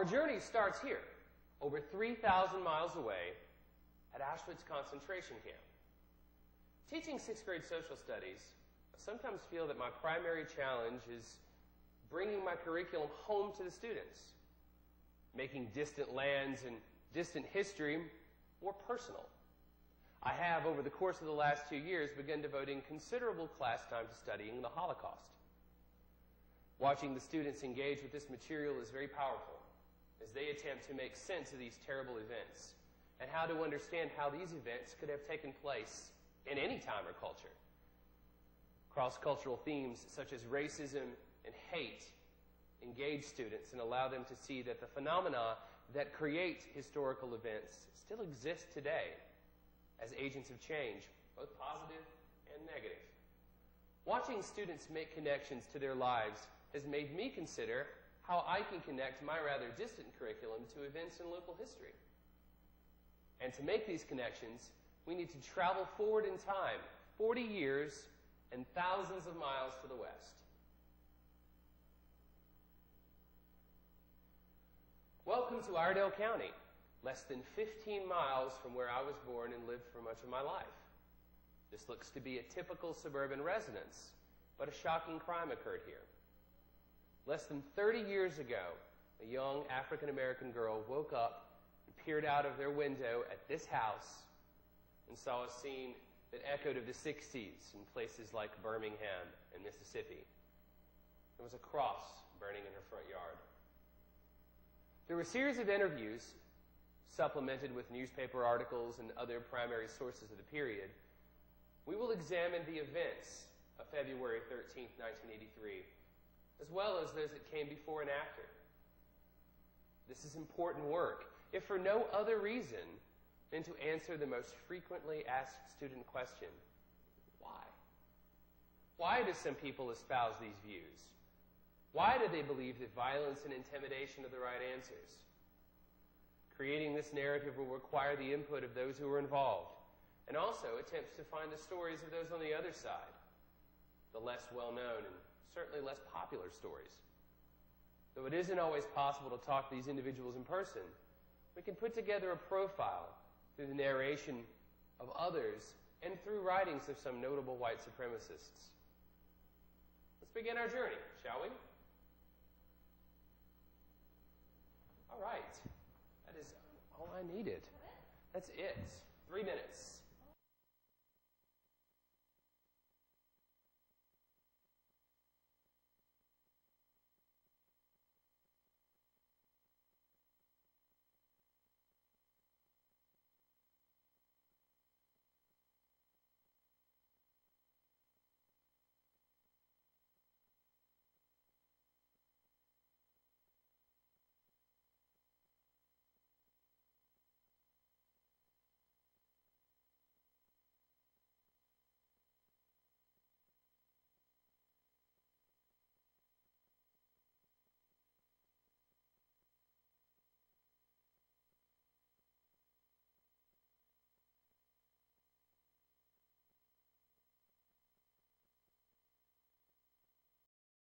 Our journey starts here, over 3,000 miles away, at Auschwitz concentration camp. Teaching 6th grade social studies, I sometimes feel that my primary challenge is bringing my curriculum home to the students, making distant lands and distant history more personal. I have, over the course of the last 2 years, begun devoting considerable class time to studying the Holocaust. Watching the students engage with this material is very powerful as they attempt to make sense of these terrible events and how to understand how these events could have taken place in any time or culture. Cross-cultural themes such as racism and hate engage students and allow them to see that the phenomena that create historical events still exist today as agents of change, both positive and negative. Watching students make connections to their lives has made me consider how I can connect my rather distant curriculum to events in local history. And to make these connections, we need to travel forward in time, 40 years and thousands of miles to the west. Welcome to Iredell County, less than 15 miles from where I was born and lived for much of my life. This looks to be a typical suburban residence, but a shocking crime occurred here. Less than 30 years ago, a young African-American girl woke up and peered out of their window at this house and saw a scene that echoed of the 60s in places like Birmingham and Mississippi. There was a cross burning in her front yard. Through a series of interviews, supplemented with newspaper articles and other primary sources of the period, we will examine the events of February 13, 1983, as well as those that came before and after. This is important work, if for no other reason than to answer the most frequently asked student question: why? Why do some people espouse these views? Why do they believe that violence and intimidation are the right answers? Creating this narrative will require the input of those who are involved, and also attempts to find the stories of those on the other side, the less well-known and certainly less popular stories. Though it isn't always possible to talk to these individuals in person, we can put together a profile through the narration of others and through writings of some notable white supremacists. Let's begin our journey, shall we? All right. That is all I needed. That's it. 3 minutes.